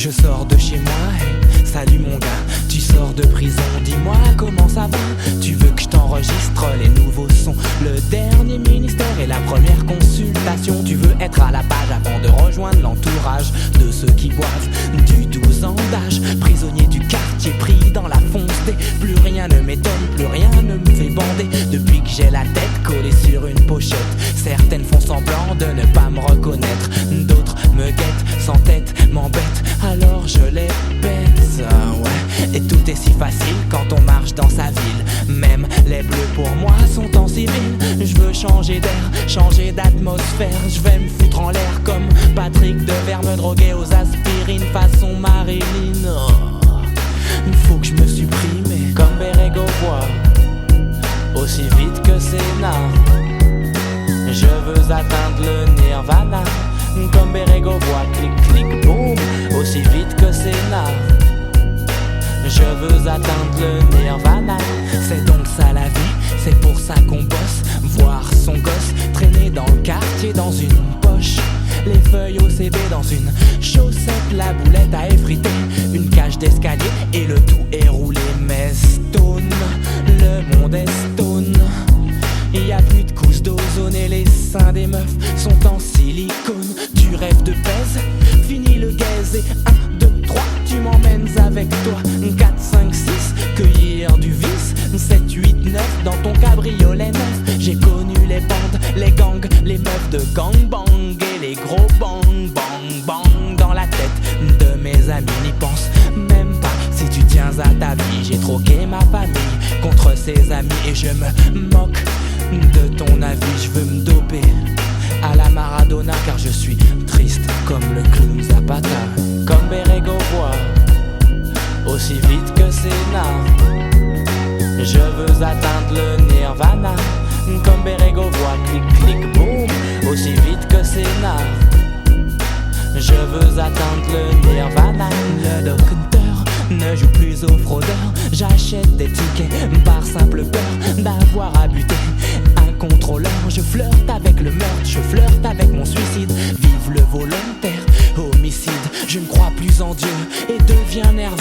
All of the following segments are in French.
Je sors de chez moi, hey, salut mon gars. Tu sors de prison, dis-moi comment ça va. Tu veux que je t'enregistre les nouveaux sons, le dernier ministère et la première consultation. Tu veux être à la page avant de rejoindre l'entourage de ceux qui boivent du 12 ans d'âge. Prisonnier du quartier pris dans la fonce des. Plus rien ne m'étonne, plus rien ne me fait bander. Depuis que j'ai la tête collée sur une pochette, certaines font semblant de ne pas me reconnaître. D'autres me guettent, sans tête, m'embêtent. Alors je les pète, ouais. Et tout est si facile quand on marche dans sa ville. Même les bleus pour moi sont en civil. Je veux changer d'air, changer d'atmosphère. Je vais me foutre en l'air comme Patrick Devers, me droguer aux aspirines façon Marilyn. Il faut que je me supprime comme Bérégovois, aussi vite que Sénat. Je veux atteindre le nirvana comme Bérégovois, clic clic boum, aussi vite que Sénat. Je veux atteindre le nirvana. C'est donc ça la vie, c'est pour ça qu'on bosse. Voir son gosse traîner dans le quartier dans une poche, les feuilles OCB dans une chaussette, la boulette à effriter, une cage d'escalier et le tout est roulé. Mais stone, le monde est stone. Il y a plus de couches d'ozone et les seins des meufs sont en silicone. Tu rêves de pèse, fini le gaze et 1, 2, 3, tu m'emmènes avec toi. 4, 5, 6, cueillir du vice. 7, 8, 9, dans ton cabriolet neuf. J'ai connu les bandes, les gangs, les meufs de gangbang et les gros bang, bang, bang dans la tête de mes amis. N'y pense même pas si tu tiens à ta vie. J'ai troqué ma famille contre ses amis et je me moque de ton avis. Je veux me doper à la Maradona car je suis triste comme le clown Zapata. Comme Bérégovois, aussi vite que Sénat. Je veux atteindre le nirvana comme Bérégovois, clic clic boum, aussi vite que Sénat. Je veux atteindre le nirvana. Le docteur ne joue plus aux fraudeurs. J'achète des tickets par simple peur d'avoir à buter un contrôleur. Je flirte avec le meurtre, je flirte avec mon suicide. Vive le volontaire homicide. Je ne crois plus en Dieu et deviens nerveux.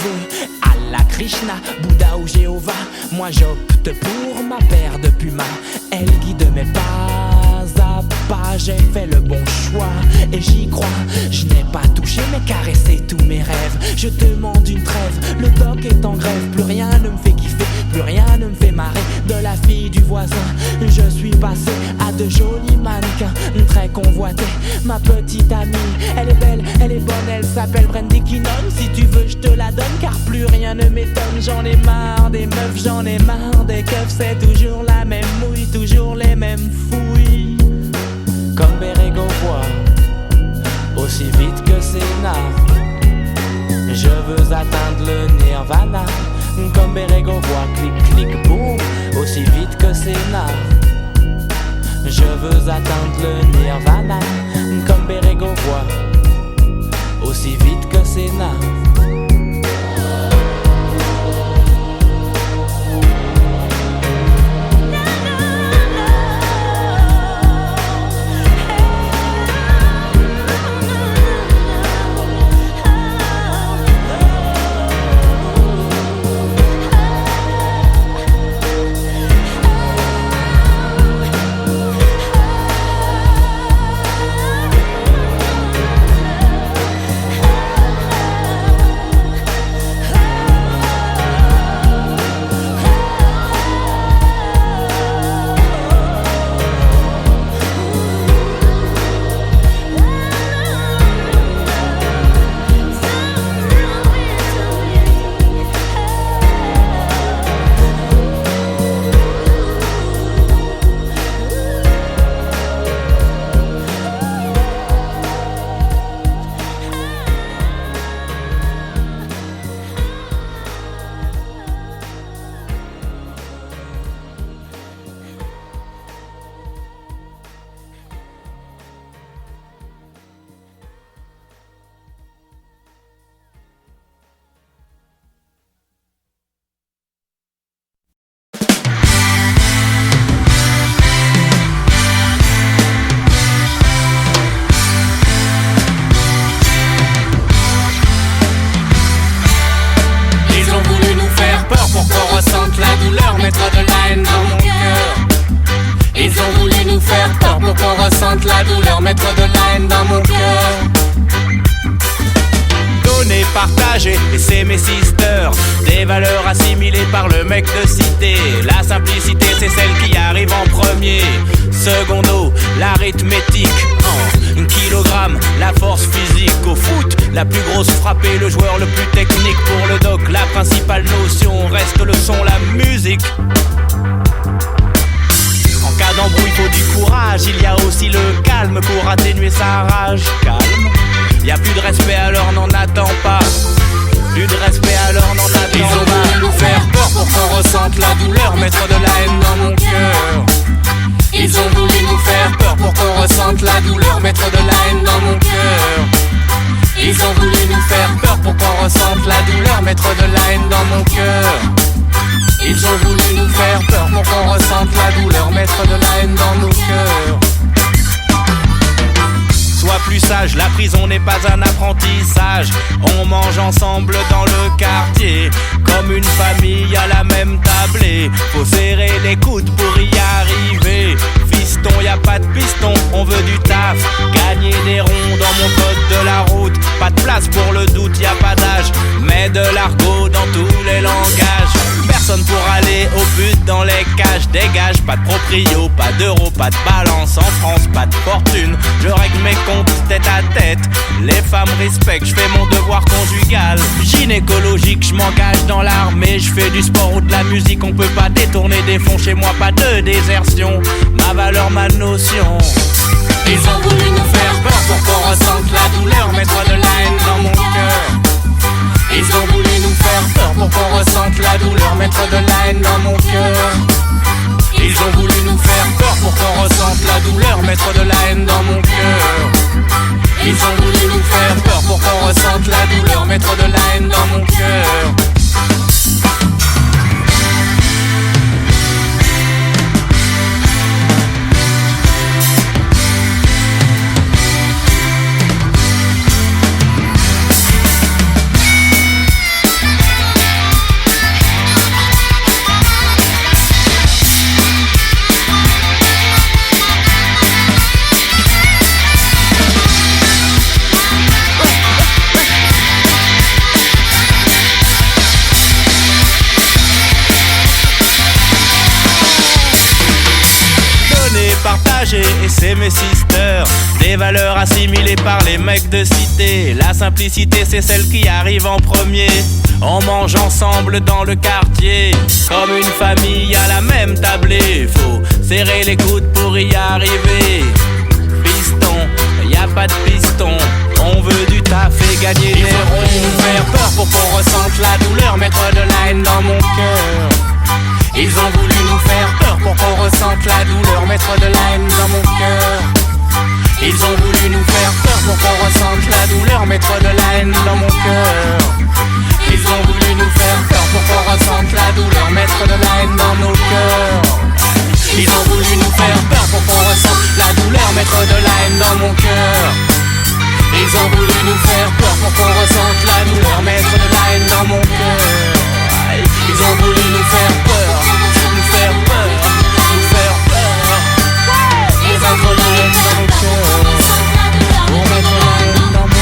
Allah, Krishna, Bouddha ou Jéhovah, moi j'opte pour ma paire de pumas. Elle guide mes pas à pas. J'ai fait le bon choix et j'y crois. Je n'ai pas touché mais caressé tous mes rêves. Je demande une trêve, le doc est en grève. Plus rien ne me fait kiffer, plus rien ne me fait marrer. De la fille du voisin, je suis passé à de jolis mannequins très convoités. Ma petite amie, elle est belle, elle est bonne, elle s'appelle Brandy Kinnon. Si tu veux je te la donne car plus rien ne m'étonne. J'en ai marre des meufs, j'en ai marre des keufs. C'est toujours la même mouille, toujours les mêmes fouilles. Comme Bérégovois, aussi vite que Sénat. Je veux atteindre le nirvana comme Bérégovois, clic clic boum, aussi vite que Sénat. Je veux atteindre le nirvana comme Bérégovois, aussi vite que Sénat. ressente la douleur, mettre de la haine dans mon cœur. Donner, partager, et c'est mes sisters. Des valeurs assimilées par le mec de cité. La simplicité, c'est celle qui arrive en premier. Secondo, l'arithmétique. Un kilogramme, la force physique. Au foot, la plus grosse frappe et le joueur le plus technique. Pour le doc, la principale notion reste le son, la musique. En cas d'embrouille, faut du courage. Il y a aussi le calme pour atténuer sa rage. Calme. Y'a plus de respect alors n'en attends pas. Plus de respect alors n'en attends pas. Ils ont voulu nous faire peur pour qu'on ressente la douleur, mettre de la haine dans mon cœur. Ils ont voulu nous faire peur pour qu'on ressente la douleur, mettre de la haine dans mon cœur. Ils ont voulu nous faire peur pour qu'on ressente la douleur, mettre de la haine dans mon cœur. Ils ont voulu nous faire peur pour qu'on ressente la douleur, mettre de la haine dans nos cœurs. Sois plus sage, la prison n'est pas un apprentissage. On mange ensemble dans le quartier, comme une famille à la même tablée. Faut serrer les coudes pour y arriver. Fiston, y a pas de piston, on veut du taf. Gagner des ronds dans mon code de la route. Pas de place pour le doute, y a pas d'âge. Mais de l'argot dans tous les langages. Personne pour aller au but dans les cages. Dégage, pas de proprio, pas d'euros, pas de balance. En France, pas de fortune, je règle mes comptes tête à tête. Les femmes respectent, je fais mon devoir conjugal. Gynécologique, je m'engage dans l'armée. Je fais du sport ou de la musique, on peut pas détourner des fonds. Chez moi, pas de désertion, ma valeur, ma notion. Ils ont voulu nous faire peur pour qu'on ressente la douleur, mettre de la haine dans mon cœur. Ils ont voulu nous faire peur pour qu'on ressente la douleur, mettre de la haine dans mon cœur. Ils ont voulu nous faire peur pour qu'on ressente la douleur, mettre de la haine dans mon cœur. Ils ont voulu nous faire peur pour qu'on ressente la douleur, mettre de la haine dans mon cœur. Et c'est mes sisters. Des valeurs assimilées par les mecs de cité. La simplicité, c'est celle qui arrive en premier. On mange ensemble dans le quartier, comme une famille à la même tablée. Faut serrer les coudes pour y arriver. Piston, y a pas de piston. On veut du taf et gagner des ronds. Ils ont voulu nous faire peur pour qu'on ressente la douleur, mettre de la haine dans mon cœur. Ils ont voulu nous faire peur pour qu'on ressente la douleur, mettre de la haine dans mon cœur. Ils ont voulu nous faire peur pour qu'on ressente la douleur, mettre de la haine dans mon cœur. Ils ont voulu nous faire peur pour qu'on ressente la douleur, mettre de la haine dans nos cœurs. Ils ont voulu nous faire peur pour qu'on ressente la douleur, mettre de la haine dans mon cœur. Ils ont voulu nous faire peur pour qu'on ressente la douleur, mettre de la haine dans mon cœur. Ils ont voulu nous faire peur, nous faire peur, nous faire peur. Et mettre la haine dans mon cœur, pour mettre la haine dans mon cœur.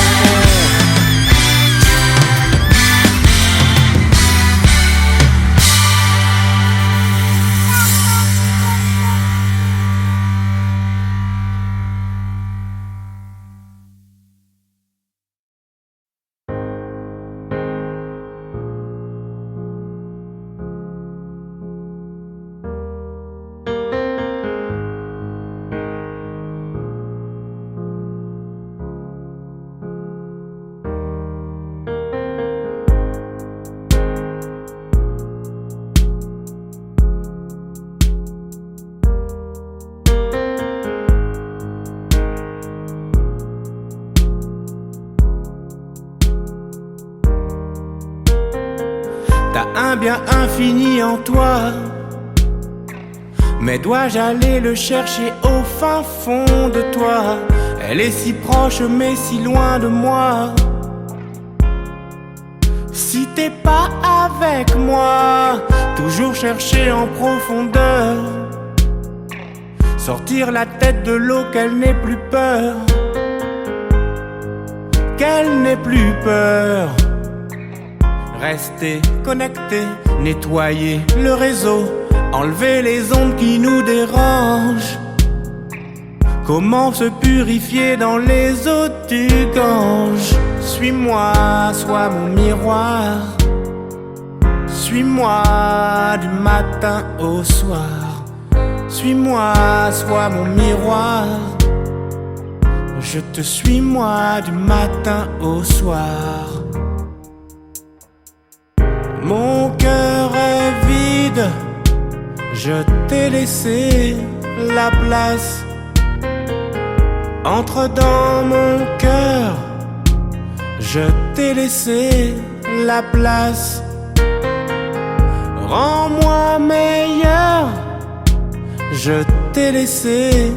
T'as un bien infini en toi, mais dois-je aller le chercher au fin fond de toi? Elle est si proche mais si loin de moi. Si t'es pas avec moi, toujours chercher en profondeur sortir la tête de l'eau, qu'elle n'ait plus peur, qu'elle n'ait plus peur. Rester connecté, nettoyer le réseau, enlever les ondes qui nous dérangent. Comment se purifier dans les eaux du Gange? Suis-moi, sois mon miroir. Suis-moi du matin au soir. Suis-moi, sois mon miroir. Je te suis moi du matin au soir. Mon cœur est vide, je t'ai laissé la place. Entre dans mon cœur, je t'ai laissé la place. Rends-moi meilleur, je t'ai laissé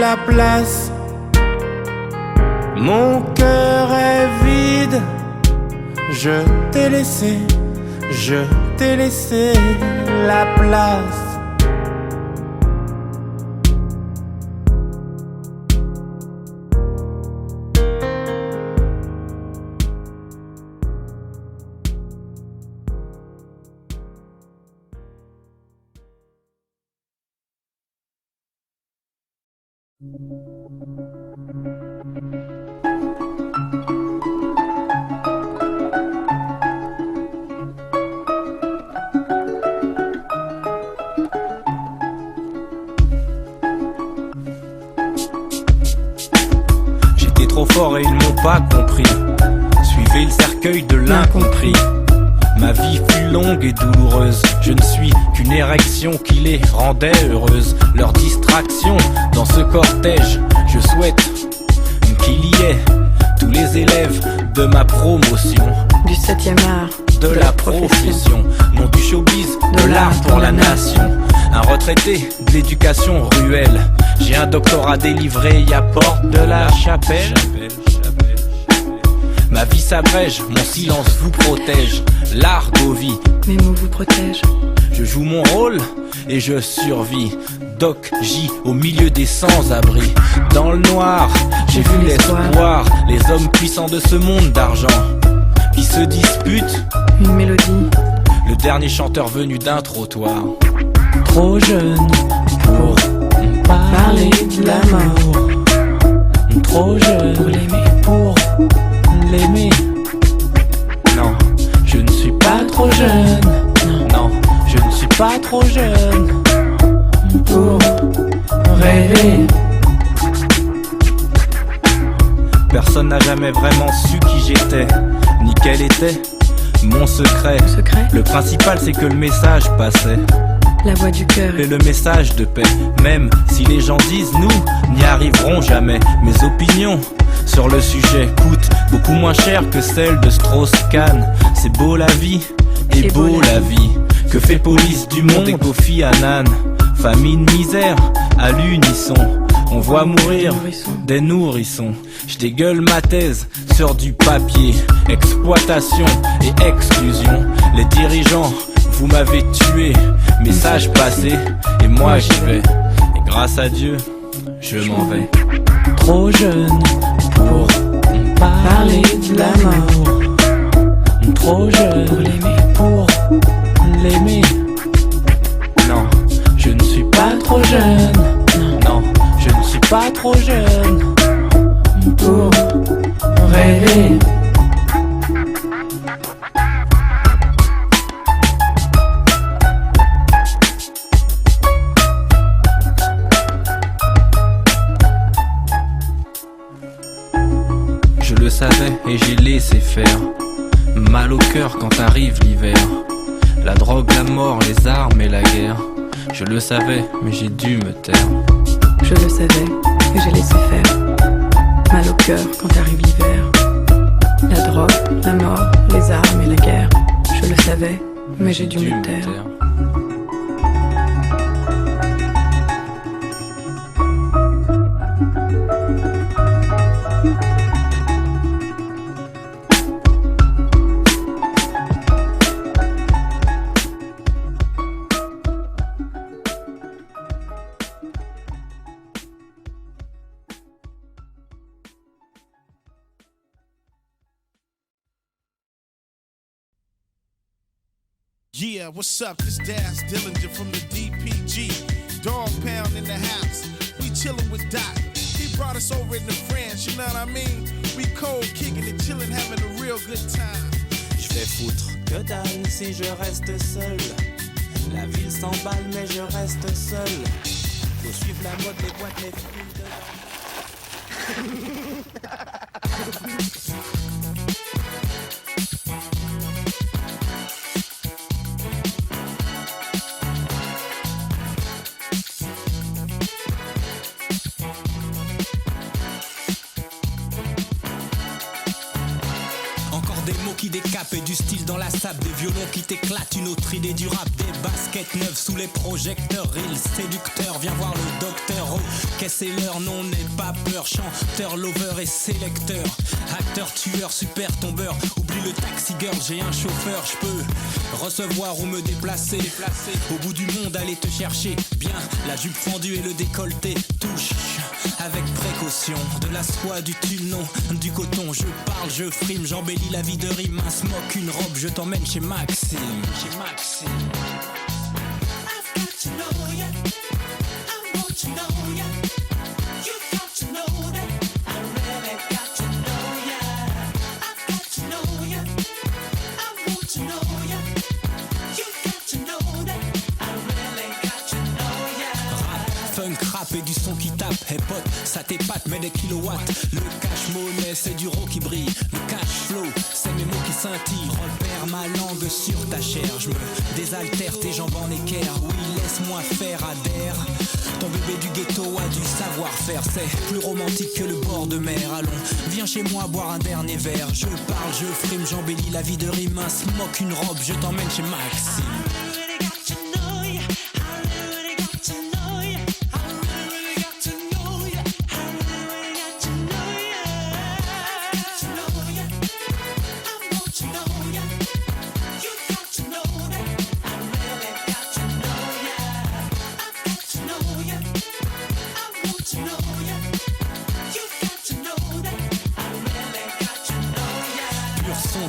la place. Mon cœur est vide, je t'ai laissé la place. J'étais trop fort et ils m'ont pas compris. Suivez le cercueil de l'incompris. Ma vie fut longue et douloureuse. Je ne suis qu'une érection qui les rendait heureuses. Leur distraction dans ce cortège, je souhaite qu'il y ait tous les élèves de ma promotion, du 7e art, de la profession, non du showbiz, de l'art pour la nation. Un retraité de l'éducation ruelle. J'ai un doctorat délivré, y a porte de la chapelle. Ma vie s'abrège, mon silence vous protège. L'argot vit, mes mots vous protègent. je joue mon rôle et je survis. Doc J au milieu des sans-abri. Dans le noir, j'ai vu l'espoir. Les hommes puissants de ce monde d'argent qui se disputent une mélodie. Le dernier chanteur venu d'un trottoir. Trop jeune pour parler de l'amour. Trop jeune Pour l'aimer. pour l'aimer. Non, je ne suis pas trop jeune. Non, je ne suis pas trop jeune pour rêver. Personne n'a jamais vraiment su qui j'étais, ni quel était mon secret. Le principal c'est que le message passait, la voix du cœur et le message de paix. Même si les gens disent nous n'y arriverons jamais, mes opinions sur le sujet coûtent beaucoup moins cher que celle de Strauss-Kahn. C'est beau la vie et beau la vie. Que fait police du monde et Kofi Annan? Famine, misère, à l'unisson. On voit mourir des nourrissons. Je dégueule ma thèse sur du papier. Exploitation et exclusion. Les dirigeants, vous m'avez tué. Message passé, et moi j'y vais. Et grâce à Dieu, je m'en vais. Trop jeune pour parler de l'amour. Trop jeune pour l'aimer. Pour l'aimer. Non, je ne suis pas trop jeune. Non, je ne suis pas trop jeune pour rêver. Je le savais et j'ai laissé faire. Mal au cœur quand arrive l'hiver. La drogue, la mort, les armes et la guerre. Je le savais, mais j'ai dû me taire. Je le savais et j'ai laissé faire. Mal au cœur quand arrive l'hiver. La drogue, la mort, les armes et la guerre. Je le savais, mais j'ai dû me taire. Yeah, what's up? This Daz Dillinger from the DPG. Dog Pound in the house. We chillin' with Doc. He brought us over into France, you know what I mean? We cold kicking and chillin', having a real good time. Je vais foutre que dalle si je reste seul. La ville s'emballe mais je reste seul. Faut suivre la mode, les boîtes, les filles dedans. Qui décape et du style dans la sable, des violons qui t'éclatent, une autre idée du rap, des baskets neuves sous les projecteurs, real séducteur, viens voir le docteur, oh, qu'est-ce c'est l'heure, non n'aie pas peur, chanteur, lover et sélecteur, acteur, tueur, super tombeur, oublie le taxi girl, j'ai un chauffeur, je peux recevoir ou me déplacer, au bout du monde aller te chercher, bien, la jupe fendue et le décolleté, touche, avec précaution, de la soie, du tulle, non, du coton, je parle, je frime, j'embellis la vie de rime. Un smoke, une robe, je t'emmène chez Maxime. Chez Maxime. I've got to know ya. I want to know ya. You've got to know that. I really got to know ya. I've got to know ya. I want to know ya. You've got to know that. I really got to know ya. Rap, funk, rap et du son qui tape. Hey pote, ça t'épate, mais des kilowatts. Le cash monnaie, c'est du raw qui brille. Le cash flow, c'est mes mots qui scintillent. Repère ma langue sur ta chair. Je me désaltère, tes jambes en équerre. Oui, laisse-moi faire, adhère. Ton bébé du ghetto a du savoir-faire. C'est plus romantique que le bord de mer. Allons, viens chez moi boire un dernier verre. Je parle, je frime, j'embellis la vie de rime. Un smoke, une robe, je t'emmène chez Maxime.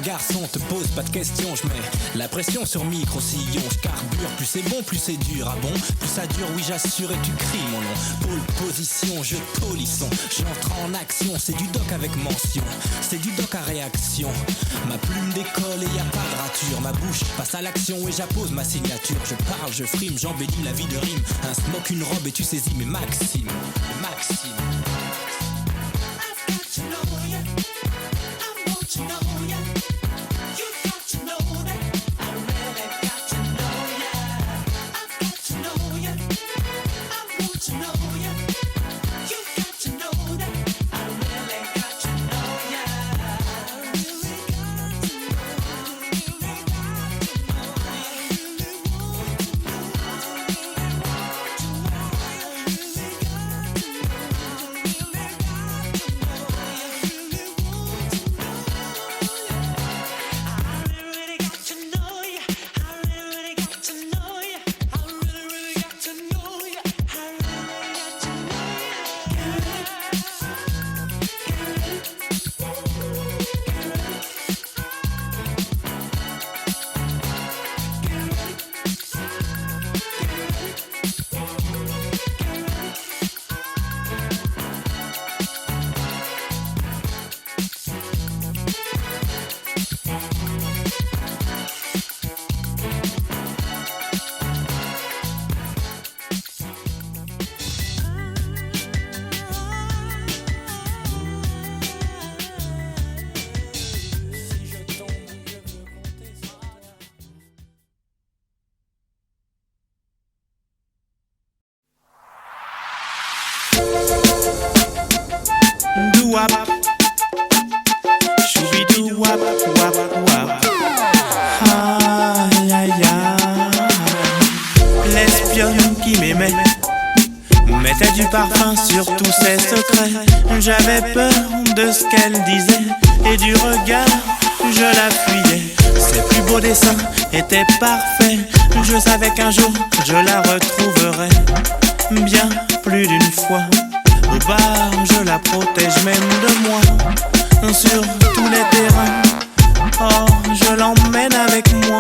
Garçon, te pose pas de questions, je mets la pression sur micro-sillon, je carbure, plus c'est bon, plus c'est dur, ah bon, plus ça dure, oui j'assure et tu cries mon nom, pôle position, je polisson, j'entre en action, c'est du doc avec mention, c'est du doc à réaction, ma plume décolle et y a pas de rature, ma bouche passe à l'action et j'appose ma signature, je parle, je frime, j'embellis la vie de rime, un smoke, une robe et tu saisis mes Maxime, Maxime. Wap, choubidou wap, wap, wap. Aïe, aïe, aïe. L'espionne qui m'aimait mettait du parfum sur tous ses secrets. J'avais peur de ce qu'elle disait et du regard, je la fuyais. Ses plus beaux dessins étaient parfaits. Je savais qu'un jour je la retrouverais. Bien plus d'une fois. Au bar, je la protège même de moi. Sur tous les terrains, oh, je l'emmène avec moi.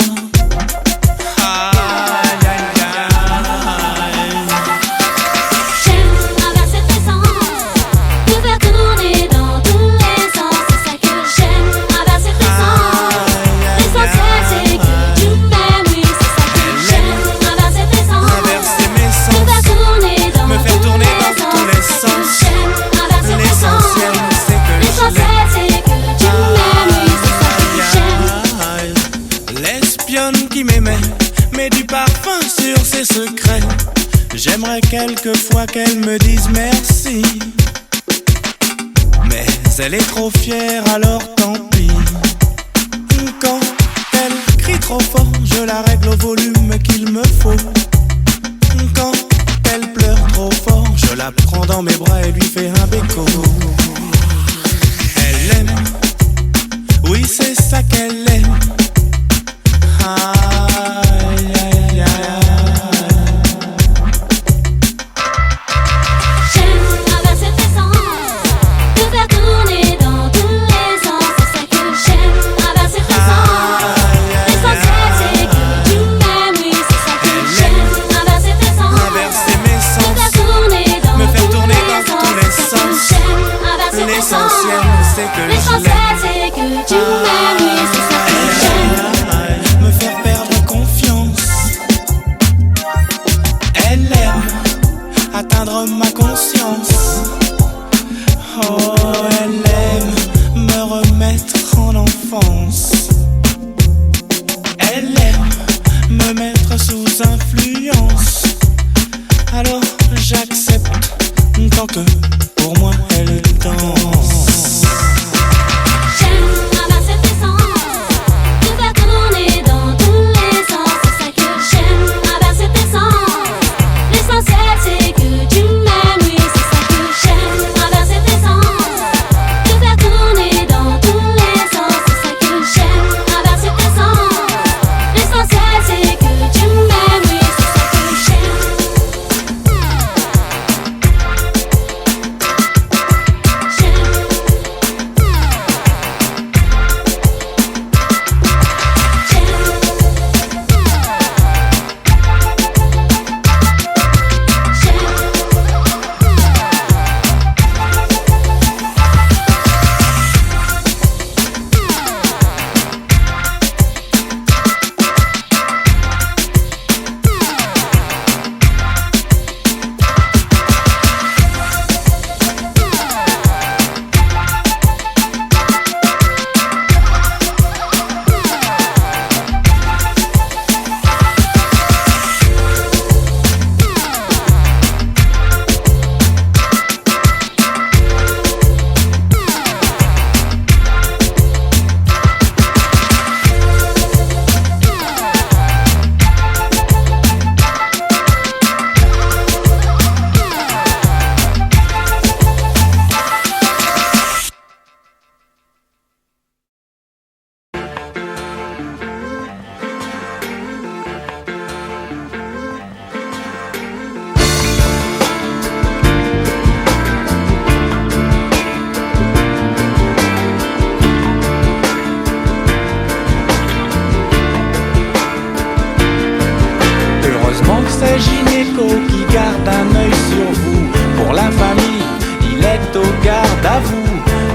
secret. J'aimerais quelquefois qu'elle me dise merci, mais elle est trop fière, alors tant pis. Quand elle crie trop fort, je la règle au volume qu'il me faut. Quand elle pleure trop fort, je la prends dans mes bras et lui fais un béco. Elle aime, oui c'est ça qu'elle aime. Aïe, aïe, aïe. J'aime inverser tes sens, te faire tourner dans tous les sens. C'est ça que j'aime, inverser tes sens. L'essentiel c'est que tu m'aimes, oui c'est ça que j'aime, inverser tes sens. Inverser mes sens, te faire tourner dans me faire tourner tous dans tous les sens. J'aime inverser tes sens. L'essentiel c'est que L'essentiel c'est que tu m'aimes, oui c'est ça que j'aime. me faire perdre confiance. Elle aime atteindre ma conscience. Oh, elle aime me remettre en enfance. Elle aime me mettre sous influence. Alors j'accepte tant que pour moi elle danse. J'aime inverser tes sens, te faire tourner dans tous les sens. C'est ça que j'aime, inverser tes sens. L'essentiel c'est que tu m'aimes, oui c'est ça que j'aime, inverser tes sens. Te faire tourner dans tous les sens. C'est ça que j'aime, inverser tes sens. L'essentiel c'est que tu m'aimes, oui c'est ça que j'aime. Heureusement que c'est Gynéco qui garde un œil sur vous. Pour la famille, il est au garde à vous.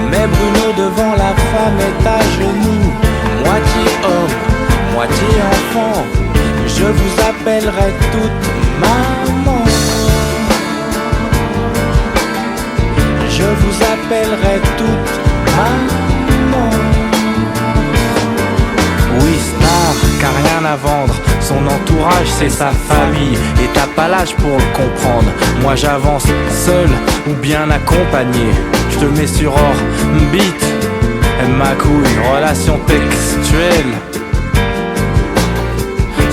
Mais Bruno devant la femme est à genoux. Moitié homme, moitié enfant, je vous appellerai toute maman. Je vous appellerai toute maman. Oui, star, car rien à vendre. Son entourage, c'est sa famille. Et t'as pas l'âge pour le comprendre. Moi j'avance seul ou bien accompagné. Je te mets sur orbite, ma couille, relation textuelle.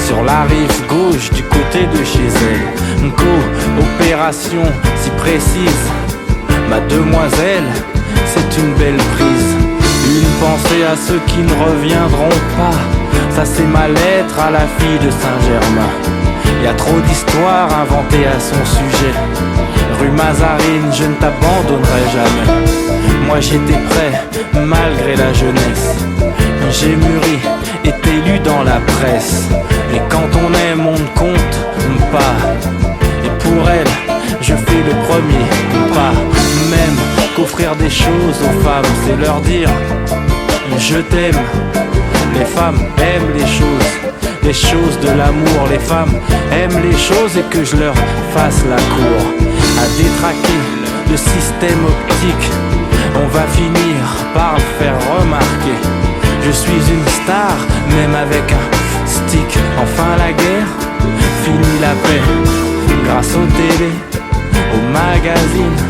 Sur la rive gauche, du côté de chez elle. Une coopération si précise. Ma demoiselle, c'est une belle prise. Une pensée à ceux qui ne reviendront pas. Ça c'est ma lettre à la fille de Saint-Germain. Y a trop d'histoires inventées à son sujet. Rue Mazarine, je ne t'abandonnerai jamais. Moi j'étais prêt, malgré la jeunesse. J'ai mûri, été lu dans la presse. Et quand on aime, on ne compte pas. Et pour elle, je fais le premier pas. Même qu'offrir des choses aux femmes, c'est leur dire je t'aime. Les femmes aiment les choses de l'amour. Les femmes aiment les choses et que je leur fasse la cour. À détraquer le système optique, on va finir par le faire remarquer. Je suis une star, même avec un stick. Enfin la guerre finit la paix grâce aux télé, aux magazines.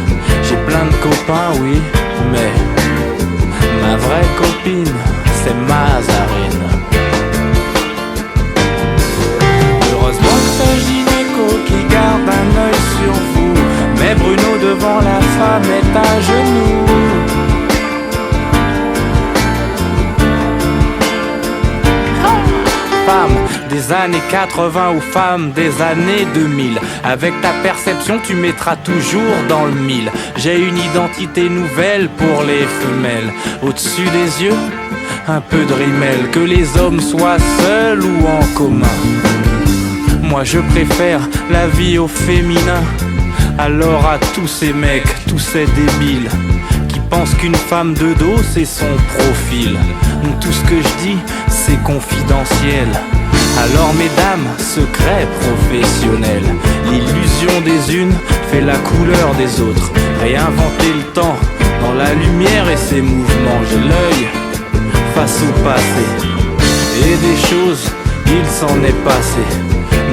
J'ai plein de copains, oui, mais ma vraie copine, c'est Mazarine. Heureusement que c'est Gynéco qui garde un œil sur vous, mais Bruno devant la femme est à genoux. Femme des années 80 ou femme des années 2000, avec ta perception tu mettras toujours dans le mille. J'ai une identité nouvelle pour les femelles, au-dessus des yeux, un peu de rimel. Que les hommes soient seuls ou en commun, moi je préfère la vie au féminin. Alors à tous ces mecs, tous ces débiles qui pensent qu'une femme de dos c'est son profil, tout ce que je dis c'est confidentiel. Alors mesdames, secret professionnel, l'illusion des unes fait la couleur des autres. Réinventer le temps dans la lumière et ses mouvements. J'ai l'œil face au passé et des choses, il s'en est passé.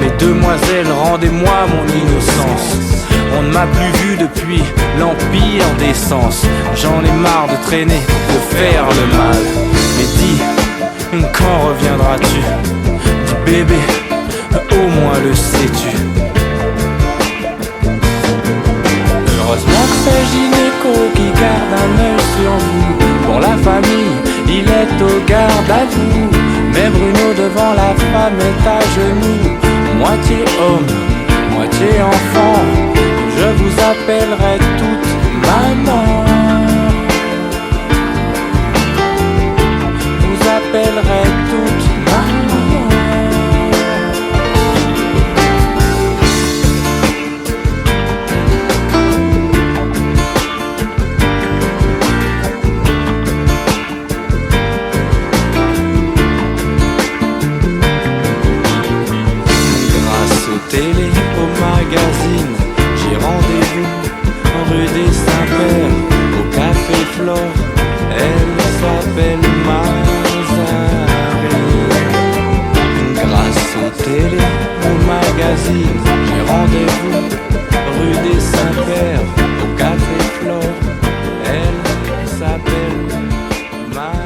Mais demoiselles, rendez-moi mon innocence. On ne m'a plus vu depuis l'empire des sens. J'en ai marre de traîner, de faire le mal. Mais dis, quand reviendras-tu? Dis bébé, au moins le sais-tu. Heureusement que c'est Gynéco qui garde un œil sur vous. Pour la famille, il est au garde à vous. Mais Bruno devant la femme est à genoux. Moitié homme, moitié enfant, je vous appellerai toute maman. Vous appellerai toute maman. Télé, au magazine, j'ai rendez-vous rue des Saints-Pères, au café Flore, elle s'appelle Mazarine. Grâce aux télé, au magazine, j'ai rendez-vous rue des Saints-Pères, au café Flore, elle s'appelle Mazarine.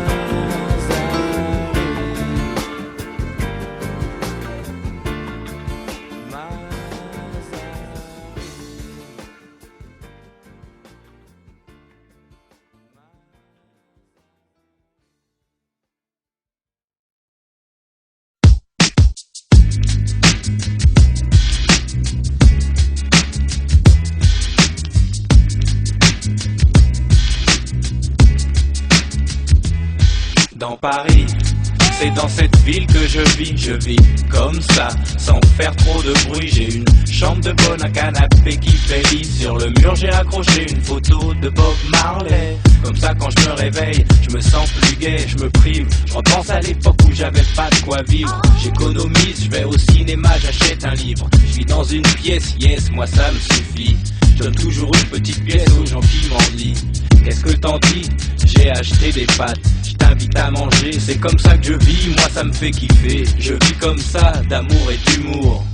Dans Paris, c'est dans cette ville que je vis comme ça, sans faire trop de bruit. J'ai une chambre de bonne, un canapé qui fait lit. Sur le mur j'ai accroché une photo de Bob Marley. Comme ça quand je me réveille, je me sens plus gai, je me prive. Je repense à l'époque où j'avais pas de quoi vivre. J'économise, je vais au cinéma, j'achète un livre. Je vis dans une pièce, yes, moi ça me suffit. Je donne toujours une petite pièce aux gens qui m'envient. Qu'est-ce que t'en dis? J'ai acheté des pâtes, je t'invite à manger. C'est comme ça que je vis, moi ça me fait kiffer. Je vis comme ça, d'amour et d'humour.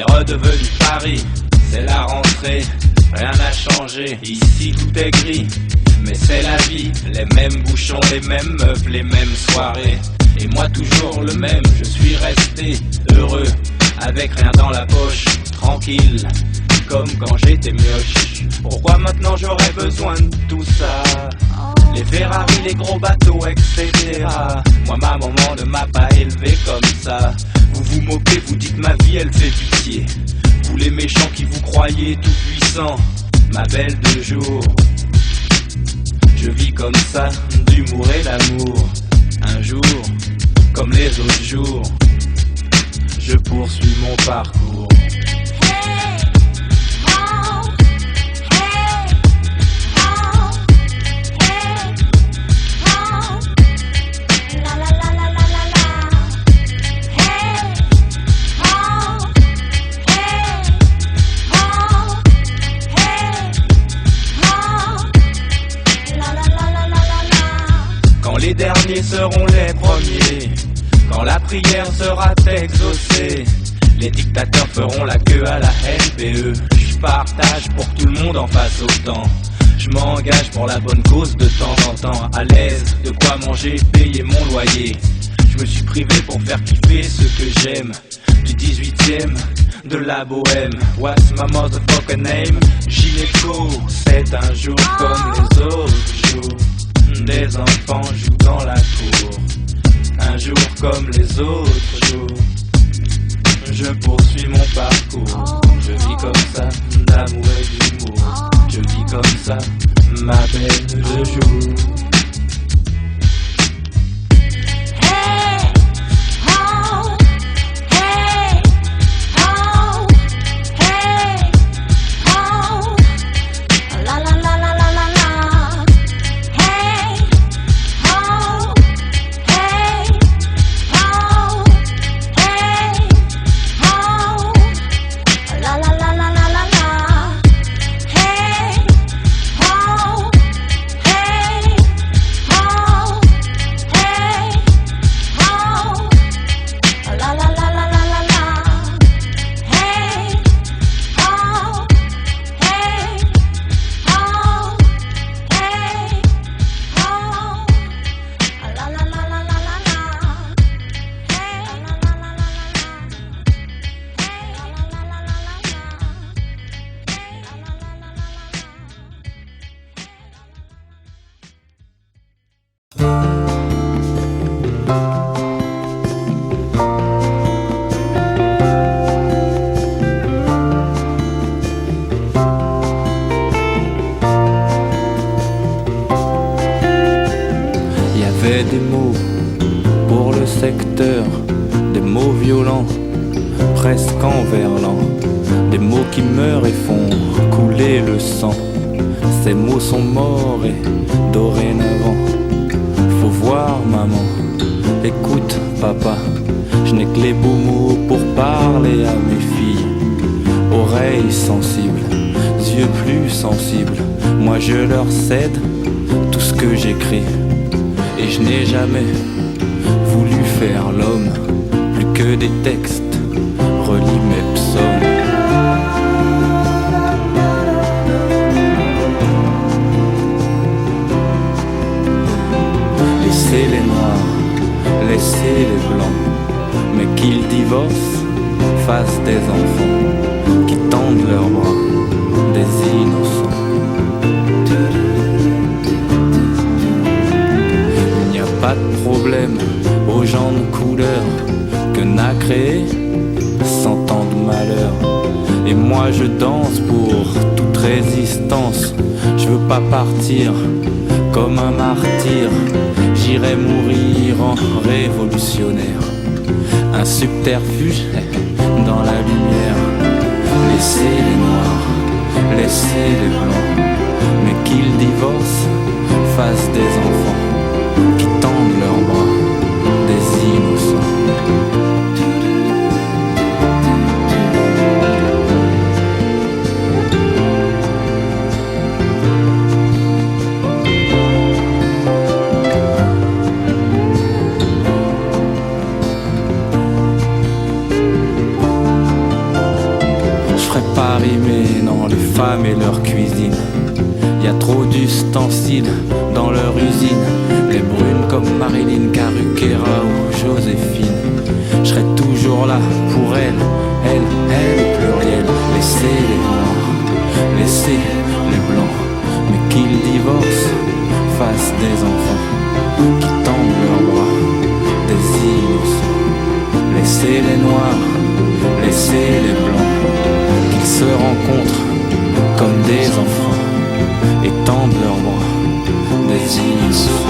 Redevenu Paris, c'est la rentrée, rien n'a changé, ici tout est gris, mais c'est la vie, les mêmes bouchons, les mêmes meufs, les mêmes soirées, et moi toujours le même, je suis resté heureux, avec rien dans la poche, tranquille, comme quand j'étais mioche. Pourquoi maintenant j'aurais besoin de tout ça? Les Ferrari, les gros bateaux, etc. Moi ma maman ne m'a pas élevé comme ça. Vous vous moquez, vous dites ma vie elle fait pitié. Vous les méchants qui vous croyez tout puissants, ma belle de jour. Je vis comme ça, d'humour et d'amour. Un jour, comme les autres jours, je poursuis mon parcours. prière sera exaucée. Les dictateurs feront la queue à la LPE. Je partage pour que tout le monde en fasse autant. Je m'engage pour la bonne cause de temps en temps. À l'aise, de quoi manger, payer mon loyer. Je me suis privé pour faire kiffer ce que j'aime. Du 18e, de la bohème. What's my motherfucking name? Gynéco. C'est un jour comme les autres jours. Des enfants jouent dans la cour. Un jour comme les autres jours. Je poursuis mon parcours. Je vis comme ça, d'amour et d'humour. Je vis comme ça, ma belle de jour. Des mots pour le secteur, des mots violents, presque en verlan, des mots qui meurent et font couler le sang. Ces mots sont morts et dorénavant, faut voir maman, écoute papa, je n'ai que les beaux mots pour parler à mes filles. Oreilles sensibles, yeux plus sensibles, moi je leur cède tout ce que j'écris. Et je n'ai jamais voulu faire l'homme, plus que des textes, relis mes psaumes. Laissez les noirs, laissez les blancs, mais qu'ils divorcent, fassent des enfants, qui tendent leurs bras, des innocents. Pas de problème aux gens de couleur que n'a créé 100 ans de malheur. Et moi je danse pour toute résistance. Je veux pas partir comme un martyr. J'irai mourir en révolutionnaire. Un subterfuge dans la lumière. Laissez les noirs, laissez les blancs, mais qu'ils divorcent, fassent des enfants, qui tendent leurs bras, des innocents. Je ferai pas rimer, non, les femmes et leur cuisine. Y a trop d'ustensiles dans leur usine. Les brunes comme Marilyn Caruquera ou Joséphine. Je serai toujours là pour elle au pluriel. Laissez les noirs, laissez les blancs, mais qu'ils divorcent, fassent des enfants, qui tendent leurs bras, des innocents. Laissez les noirs, laissez les blancs, qu'ils se rencontrent comme des enfants et tendent leurs bras, des innocents.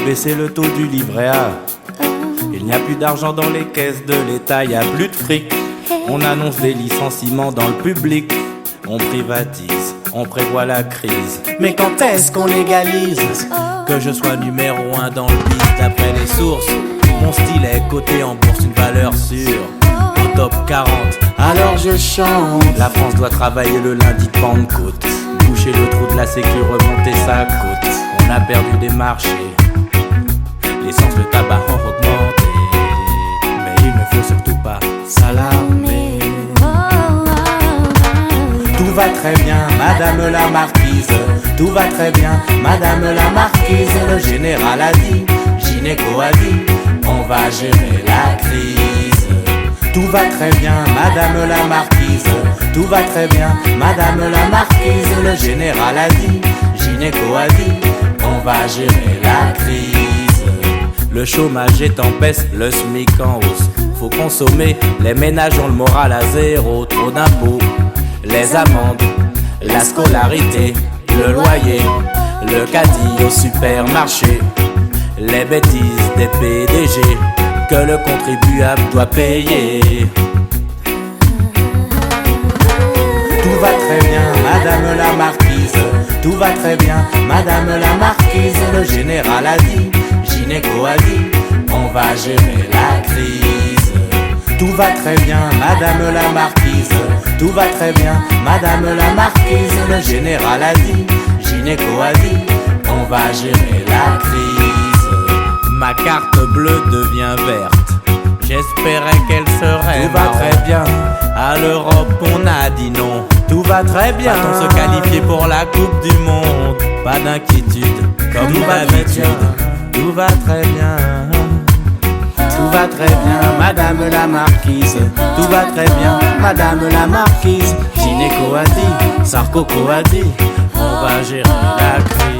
baissé le taux du livret A. Il n'y a plus d'argent dans les caisses de l'État, il n'y a plus de fric. On annonce des licenciements dans le public. On privatise, on prévoit la crise. Mais quand est-ce qu'on légalise que je sois numéro 1 dans le biz? D'après les sources, mon style est coté en bourse, une valeur sûre au top 40. Alors je chante. La France doit travailler le lundi de Pentecôte, boucher le trou de la sécu, remonter sa côte. On a perdu des marchés, l'essence, le tabac ont augmenté. Mais il ne faut surtout pas s'alarmer. Tout va très bien, madame la marquise. Tout va très bien, madame la marquise. Le général a dit, gynéco a dit, on va gérer la crise. Tout va très bien, madame la marquise. Tout va très bien, madame la marquise. Le général a dit, gynéco a dit, on va gérer la crise. Le chômage est en baisse, le SMIC en hausse. Faut consommer, les ménages ont le moral à zéro. Trop d'impôts, les amendes, la scolarité, le loyer, le caddie au supermarché, les bêtises des PDG que le contribuable doit payer. Tout va très bien, madame la marquise. Tout va très bien, madame la marquise. Le général a dit, gynéco a dit, on va gérer la crise. Tout va très bien, madame la marquise. Tout va très bien, madame la marquise. Le général a dit, gynéco a dit, on va gérer la crise. Ma carte bleue devient verte, j'espérais qu'elle serait. Tout va très bien, à l'Europe on a dit non. Tout va très bien, va-t-on se qualifier pour la Coupe du Monde? Pas d'inquiétude, comme d'habitude. Tout va très bien. Tout va très bien, madame la marquise. Tout va très bien, madame la marquise. Gynéco a dit, Sarkozy a dit, on va gérer la crise.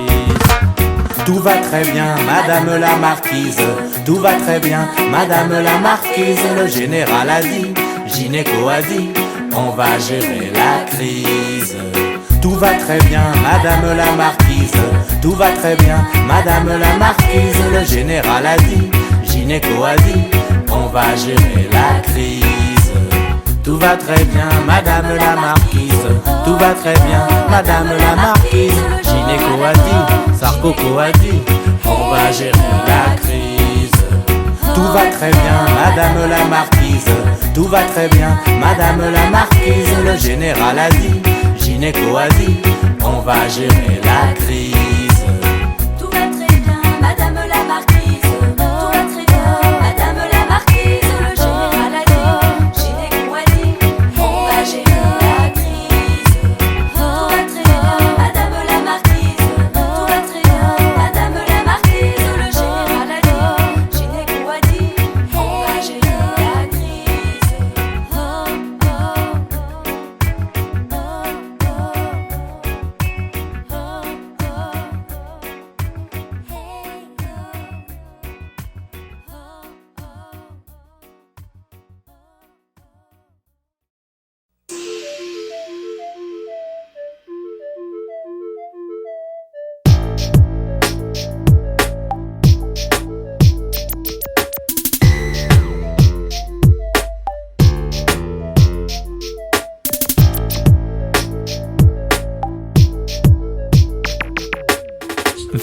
Tout va très bien, madame la marquise. Tout va très bien, madame la marquise. Le général a dit, gynéco a dit, on va gérer la crise. Tout va très bien, madame la marquise. Tout va très bien, madame la marquise. Le général a dit, gynéco a dit, on va gérer la crise. Tout va très bien, madame la marquise. Tout va très bien, madame la marquise. Gynéco a dit, Sarkozy a dit, on va gérer la crise. Tout va très bien, madame la marquise. Tout va très bien, madame la marquise. Le général a dit, gynéco a dit, on va gérer la crise. Tout va très bien, madame la marquise. Tout va très bien, madame la marquise. Le général a dit, gynéco a dit, on va gérer la crise. Tout va très bien, madame la marquise. Tout va très bien, madame la marquise. Le général a dit, gynéco a dit, on va gérer la crise.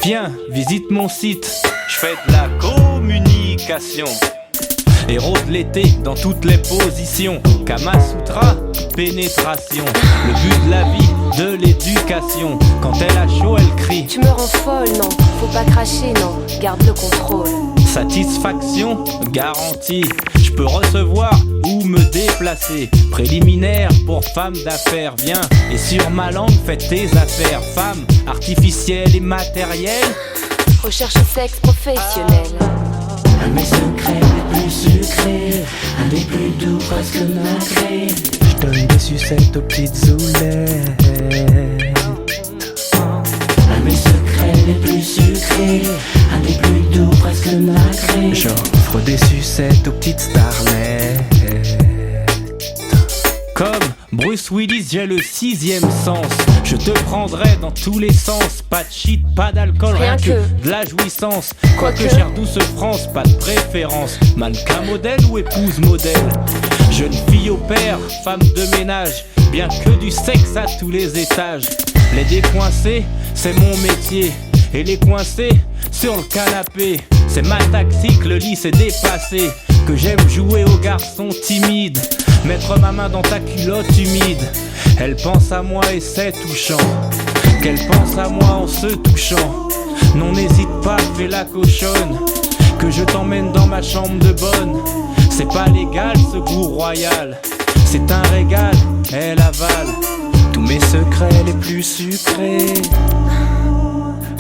Viens, visite mon site, je fais de la communication. Héros de l'été dans toutes les positions. Kama Sutra, pénétration. Le but de la vie, de l'éducation. Quand elle a chaud, elle crie. Tu me rends folle, non, faut pas cracher, non, garde le contrôle. Satisfaction garantie. Je peux recevoir ou me déplacer. Préliminaire pour femme d'affaires. Viens et sur ma langue fais tes affaires. Femme artificielle et matérielle. Recherche sexe professionnel. Un de mes secrets les plus sucrés, un des plus doux presque nacrés. Je donne des sucettes aux petites zoulettes. Un de mes secrets les plus sucrés, un des plus doux presque nacrés. J'offre des sucettes aux petites starlettes. Comme Bruce Willis, j'ai le 6e sens. Je te prendrai dans tous les sens. Pas de shit, pas d'alcool, rien que de la jouissance. Quoique chère douce France, pas de préférence. Mannequin modèle ou épouse modèle. Jeune fille au père, femme de ménage. Bien que du sexe à tous les étages. Les décoincés, c'est mon métier. Et les coincés sur le canapé, c'est ma tactique, le lit c'est dépassé. Que j'aime jouer aux garçons timides. Mettre ma main dans ta culotte humide. Elle pense à moi et c'est touchant. Qu'elle pense à moi en se touchant. Non n'hésite pas, fais la cochonne. Que je t'emmène dans ma chambre de bonne. C'est pas légal ce goût royal. C'est un régal, elle avale tous mes secrets les plus sucrés.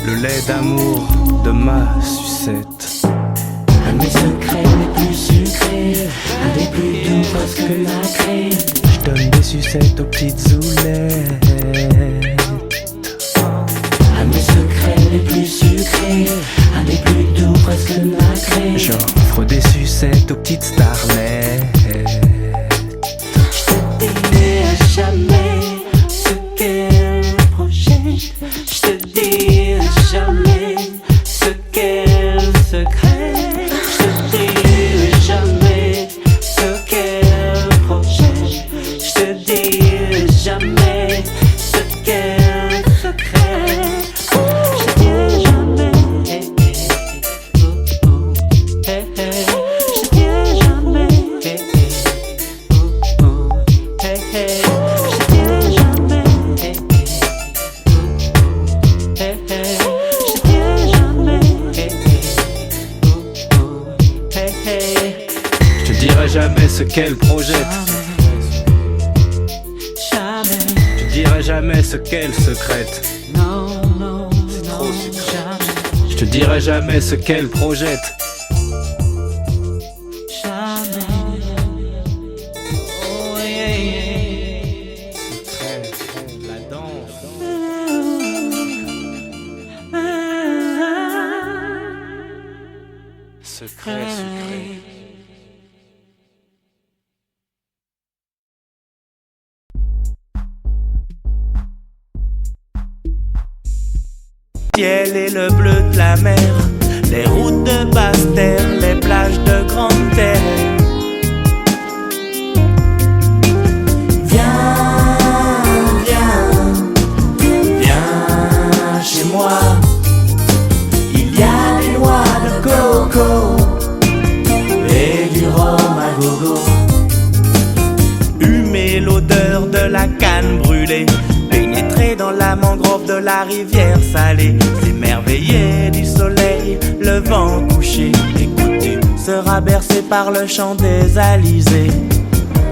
Le lait d'amour de ma sucette. Un de mes secrets les plus sucrés, un des plus doux presque nacrés. Je donne des sucettes aux petites zoulettes. Un de mes secrets les plus sucrés, un des plus doux presque nacrés. J'offre des sucettes aux petites starlettes. Je te dirai jamais ce qu'elle projette. Je te dirai jamais ce qu'elle secrète. Je te dirai jamais ce qu'elle projette. Je te dirai jamais ce qu'elle secrète. Je te dirai jamais. Je te dirai jamais. Je te dirai jamais ce qu'elle projette. Je te dirai jamais ce qu'elle secrète. C'est trop sucré. Je te dirai jamais ce qu'elle projette. La danse. Secret, secret. Ciel et le bleu de la mer, les routes de basse terre, les plages de grande terre. Viens chez moi. Il y a des noix de coco et du rhum à gogo. Humer l'odeur de la canne brûlée, pénétrer dans la mangrove de la rivière salée, s'émerveiller du soleil, le vent couché, écouter, sera bercé par le chant des alizés.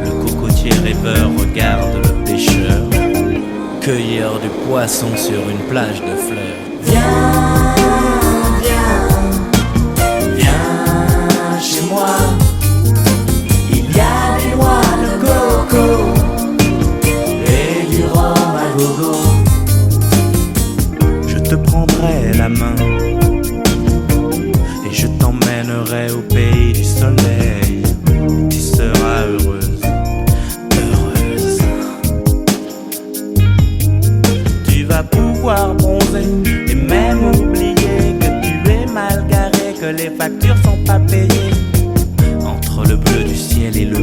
Le cocotier rêveur regarde le pêcheur, cueilleur du poisson sur une plage de fleurs. Viens chez moi. Il y a des noix de coco et du rhum à gogo. Je te prendrai la main et je t'emmènerai au pays du soleil. Tu seras heureuse, heureuse. Tu vas pouvoir bronzer et même oublier que tu es mal garé, que les factures sont pas payées. Entre le bleu du ciel et le